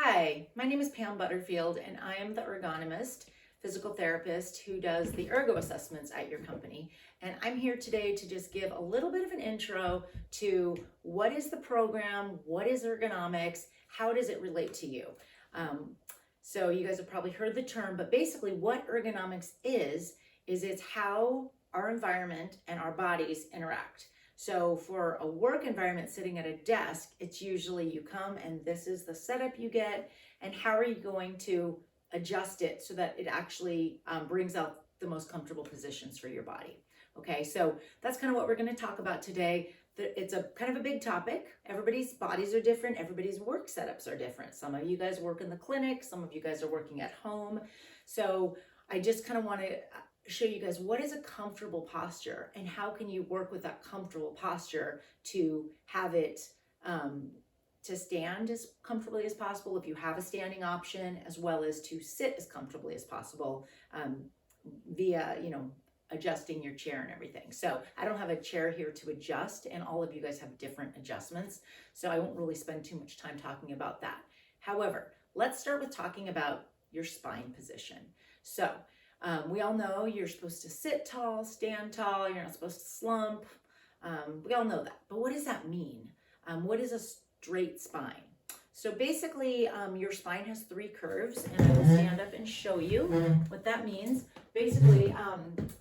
Hi, my name is Pam Butterfield, and I am the ergonomist, physical therapist who does the ergo assessments at your company. And I'm here today to just give a little bit of an intro to what is the program, what is ergonomics, how does it relate to you. So you guys have probably heard the term, but basically what ergonomics is it's how our environment and our bodies interact. So for a work environment sitting at a desk, it's usually you come and this is the setup you get, and how are you going to adjust it so that it actually brings out the most comfortable positions for your body. Okay, so that's kind of what we're going to talk about today. It's a kind of a big topic. Everybody's bodies are different. Everybody's work setups are different. Some of you guys work in the clinic. Some of you guys are working at home. So I just kind of want to show you guys what is a comfortable posture and how can you work with that comfortable posture to have it to stand as comfortably as possible if you have a standing option, as well as to sit as comfortably as possible via adjusting your chair and everything. So I don't have a chair here to adjust, and all of you guys have different adjustments, so I won't really spend too much time talking about that. However, let's start with talking about your spine position. So we all know you're supposed to sit tall, stand tall, you're not supposed to slump. We all know that. But what does that mean? What is a straight spine? So basically, your spine has three curves, and I will stand up and show you what that means. Basically,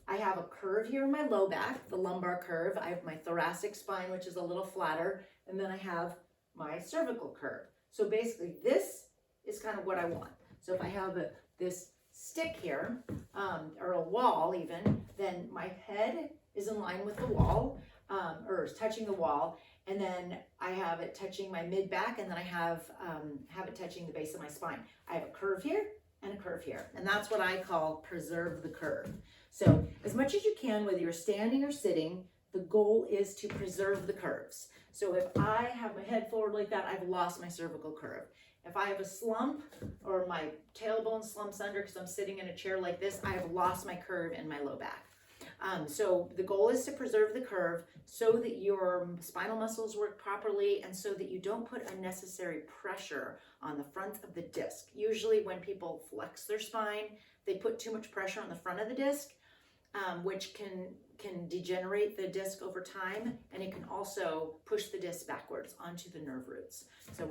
I have a curve here in my low back, the lumbar curve. I have my thoracic spine, which is a little flatter, and then I have my cervical curve. So basically, this is kind of what I want. So if I have this stick here, or a wall even, then my head is in line with the wall, or is touching the wall, and then I have it touching my mid-back, and then I have it touching the base of my spine. I have a curve here and a curve here, and that's what I call preserve the curve. So as much as you can, whether you're standing or sitting, the goal is to preserve the curves. So if I have my head forward like that, I've lost my cervical curve. If I have a slump or my tailbone slumps under because I'm sitting in a chair like this, I have lost my curve in my low back. So the goal is to preserve the curve so that your spinal muscles work properly and so that you don't put unnecessary pressure on the front of the disc. Usually when people flex their spine, they put too much pressure on the front of the disc, which can degenerate the disc over time, and it can also push the disc backwards onto the nerve roots. So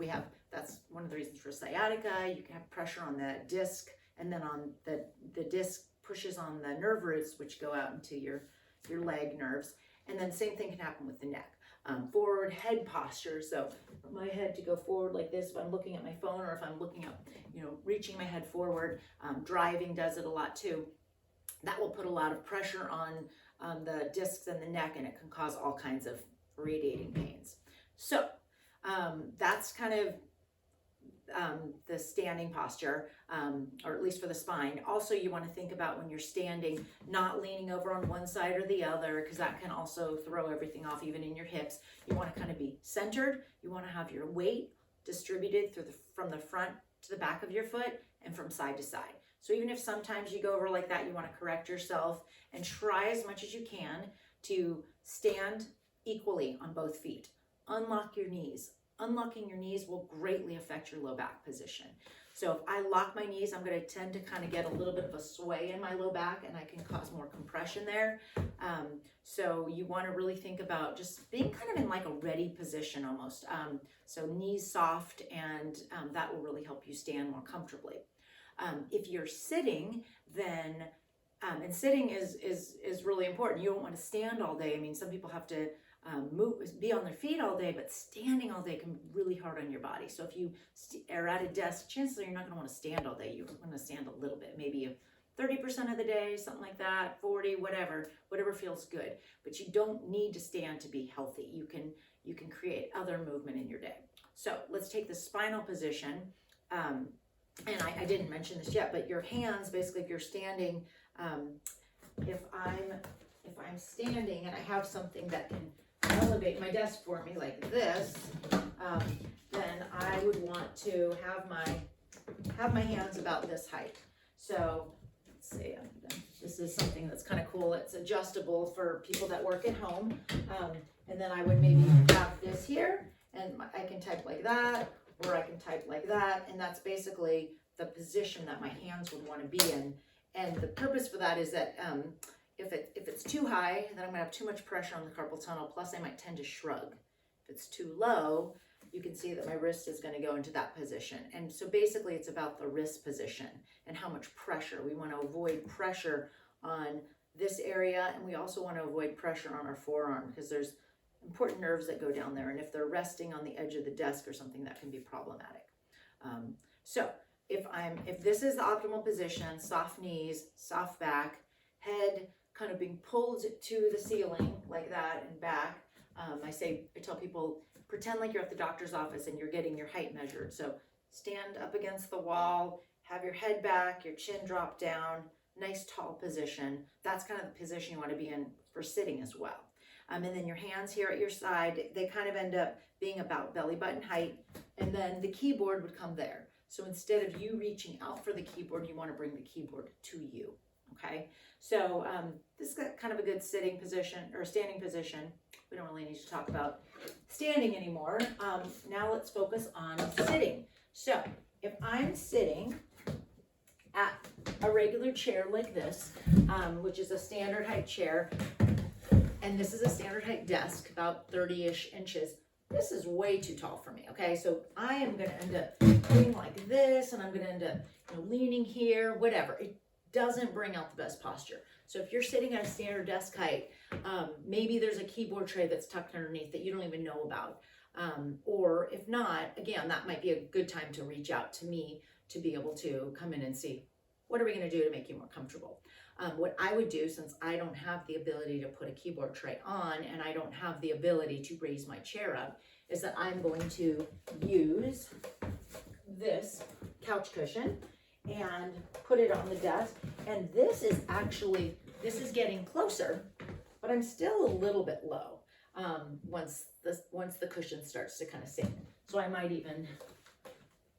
that's one of the reasons for sciatica. You can have pressure on the disc, and then on the disc pushes on the nerve roots, which go out into your leg nerves. And then the same thing can happen with the neck. Forward head posture. So my head to go forward like this if I'm looking at my phone, or if I'm looking up, reaching my head forward. Driving does it a lot too. That will put a lot of pressure on the discs and the neck, and it can cause all kinds of radiating pains. So that's kind of the standing posture, or at least for the spine. Also, you want to think about when you're standing, not leaning over on one side or the other, because that can also throw everything off, even in your hips. You want to kind of be centered. You want to have your weight distributed from the front to the back of your foot and from side to side. So even if sometimes you go over like that, you want to correct yourself and try as much as you can to stand equally on both feet. Unlock your knees. Unlocking your knees will greatly affect your low back position. So if I lock my knees, I'm going to tend to kind of get a little bit of a sway in my low back, and I can cause more compression there. So you want to really think about just being kind of in like a ready position almost. So knees soft, and that will really help you stand more comfortably. If you're sitting, then and sitting is really important. You don't want to stand all day. I mean, some people have to be on their feet all day, but standing all day can be really hard on your body. So if you are at a desk, chances are you're not going to want to stand all day. You're going to stand a little bit, maybe 30% of the day, something like that, 40, whatever feels good. But you don't need to stand to be healthy. You can create other movement in your day. So let's take the spinal position. And I didn't mention this yet, but your hands, basically, if you're standing, if I'm standing and I have something that can elevate my desk for me like this, then I would want to have my hands about this height. So let's see, this is something that's kind of cool. It's adjustable for people that work at home. And then I would maybe have this here, and I can type like that, where I can type like that, and that's basically the position that my hands would want to be in. And the purpose for that is that if it's too high, then I'm gonna have too much pressure on the carpal tunnel, plus I might tend to shrug. If it's too low, you can see that my wrist is gonna go into that position. And so basically it's about the wrist position and how much pressure. We wanna avoid pressure on this area, and we also wanna avoid pressure on our forearm because there's important nerves that go down there. And if they're resting on the edge of the desk or something, that can be problematic. So if this is the optimal position, soft knees, soft back, head kind of being pulled to the ceiling like that and back. I tell people, pretend like you're at the doctor's office and you're getting your height measured. So stand up against the wall, have your head back, your chin drop down, nice tall position. That's kind of the position you want to be in for sitting as well. And then your hands here at your side, they kind of end up being about belly button height, and then the keyboard would come there. So instead of you reaching out for the keyboard, you want to bring the keyboard to you. Okay, so this is kind of a good sitting position or standing position. We don't really need to talk about standing anymore. Now let's focus on sitting. So if I'm sitting at a regular chair like this, which is a standard height chair, and this is a standard height desk, about 30-ish inches. This is way too tall for me, okay? So I am gonna end up doing like this, and I'm gonna end up leaning here, whatever. It doesn't bring out the best posture. So if you're sitting at a standard desk height, maybe there's a keyboard tray that's tucked underneath that you don't even know about. Or if not, again, that might be a good time to reach out to me to be able to come in and see, what are we gonna do to make you more comfortable? What I would do, since I don't have the ability to put a keyboard tray on and I don't have the ability to raise my chair up, is that I'm going to use this couch cushion and put it on the desk. And this is getting closer, but I'm still a little bit low once the cushion starts to kind of sink. So I might even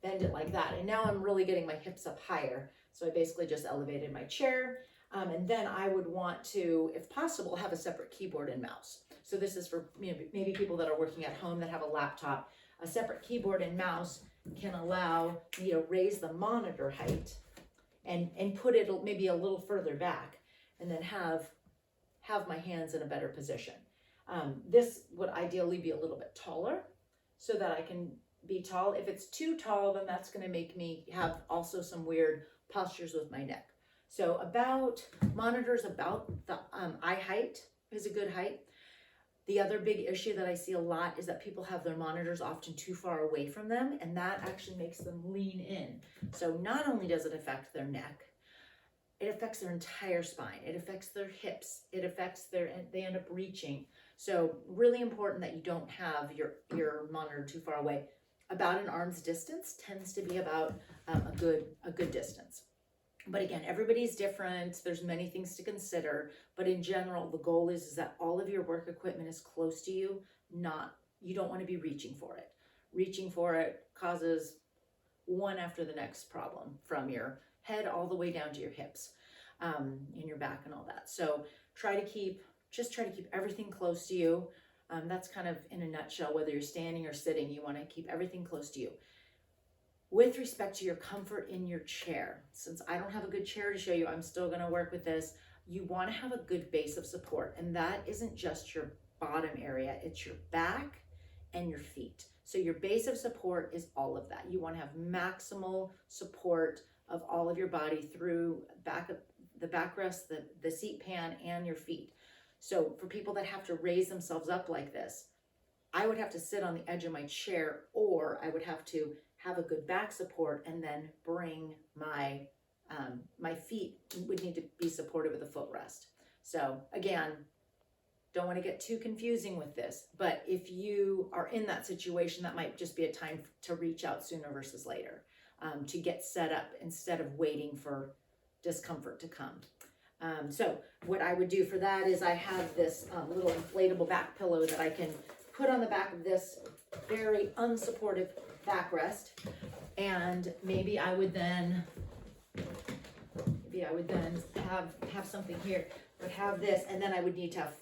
bend it like that. And now I'm really getting my hips up higher. So I basically just elevated my chair. And then I would want to, if possible, have a separate keyboard and mouse. So this is for maybe people that are working at home that have a laptop. A separate keyboard and mouse can allow me to raise the monitor height and put it maybe a little further back, and then have my hands in a better position. This would ideally be a little bit taller so that I can be tall. If it's too tall, then that's going to make me have also some weird postures with my neck. So monitors about the eye height is a good height. The other big issue that I see a lot is that people have their monitors often too far away from them, and that actually makes them lean in. So not only does it affect their neck, it affects their entire spine. It affects their hips. It affects they end up reaching. So really important that you don't have your monitor too far away. About an arm's distance tends to be about a good distance. But again, everybody's different. There's many things to consider. But in general, the goal is that all of your work equipment is close to you. You don't want to be reaching for it. Reaching for it causes one after the next problem, from your head all the way down to your hips, in your back and all that. So try to keep everything close to you. That's kind of in a nutshell, whether you're standing or sitting, you want to keep everything close to you. With respect to your comfort in your chair, since I don't have a good chair to show you, I'm still going to work with this. You want to have a good base of support, and that isn't just your bottom area, it's your back and your feet. So your base of support is all of that. You want to have maximal support of all of your body through the backrest, the seat pan, and your feet. So for people that have to raise themselves up like this, I would have to sit on the edge of my chair, or I would have to have a good back support and then bring my feet would need to be supported with a footrest. So again, don't want to get too confusing with this, but if you are in that situation, that might just be a time to reach out sooner versus later, to get set up instead of waiting for discomfort to come. So what I would do for that is I have this little inflatable back pillow that I can put on the back of this very unsupportive backrest, and maybe I would then have something here, but have this, and then I would need to have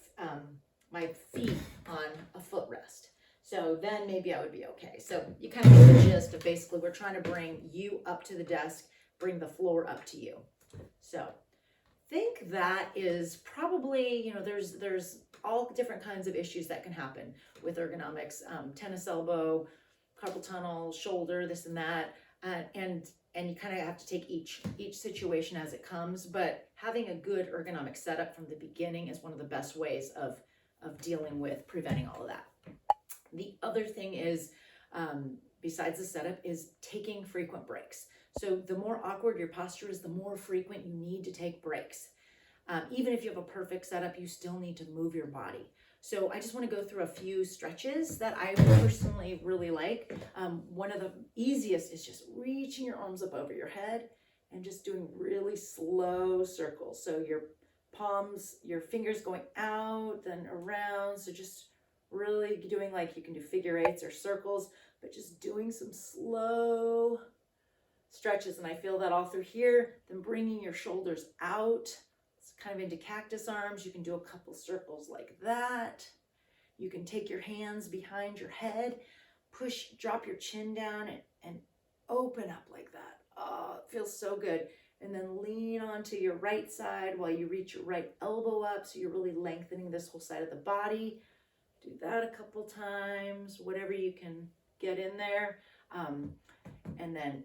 my feet on a footrest. So then maybe I would be okay. So you kind of get the gist of basically we're trying to bring you up to the desk, bring the floor up to you. So think that is probably, there's all different kinds of issues that can happen with ergonomics, tennis elbow, carpal tunnel, shoulder, this and that, and you kind of have to take each situation as it comes. But having a good ergonomic setup from the beginning is one of the best ways of dealing with preventing all of that. The other thing is, besides the setup, is taking frequent breaks. So the more awkward your posture is, the more frequent you need to take breaks. Even if you have a perfect setup, you still need to move your body. So I just want to go through a few stretches that I personally really like. One of the easiest is just reaching your arms up over your head and just doing really slow circles. So your palms, your fingers going out, then around. So just really doing, like, you can do figure eights or circles, but just doing some slow stretches. And I feel that all through here. Then bringing your shoulders out. It's kind of into cactus arms. You can do a couple circles like that. You can take your hands behind your head, drop your chin down and open up like that. Oh, it feels so good. And then lean onto your right side while you reach your right elbow up. So you're really lengthening this whole side of the body. Do that a couple times, whatever you can get in there. And then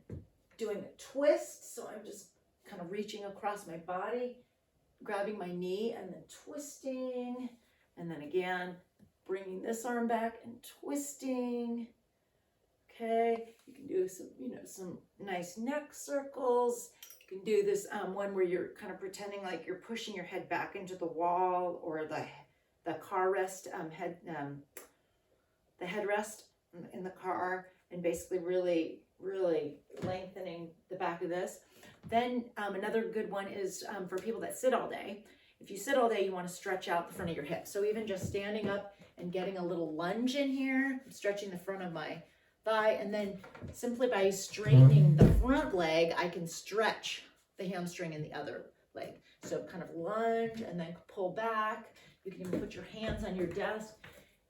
doing a twist. So I'm just kind of reaching across my body, grabbing my knee and then twisting. And then again, bringing this arm back and twisting. Okay, you can do some nice neck circles. You can do this one where you're kind of pretending like you're pushing your head back into the wall or the car rest, the headrest in the car, and basically really, really lengthening the back of this. Then another good one is for people that sit all day. If you sit all day, you want to stretch out the front of your hips. So even just standing up and getting a little lunge in here, stretching the front of my thigh, and then simply by straightening the front leg, I can stretch the hamstring in the other leg. So kind of lunge and then pull back. You can even put your hands on your desk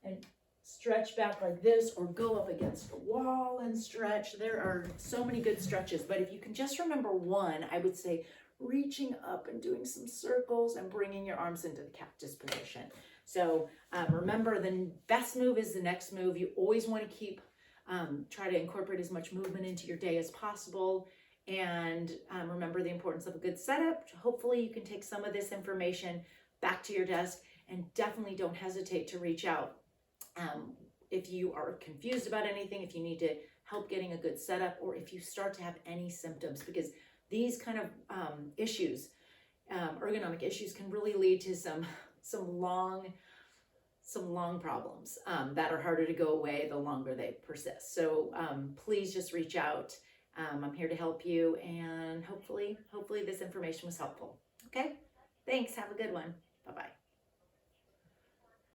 and stretch back like this, or go up against the wall and stretch. There are so many good stretches, but if you can just remember one, I would say reaching up and doing some circles and bringing your arms into the cactus position. So remember, the best move is the next move. You always want to keep, try to incorporate as much movement into your day as possible. And remember the importance of a good setup. Hopefully you can take some of this information back to your desk, and definitely don't hesitate to reach out if you are confused about anything, if you need to help getting a good setup, or if you start to have any symptoms, because these kind of issues, ergonomic issues, can really lead to some long problems that are harder to go away the longer they persist. So please just reach out. I'm here to help you, and hopefully this information was helpful. Okay, thanks. Have a good one. Bye-bye.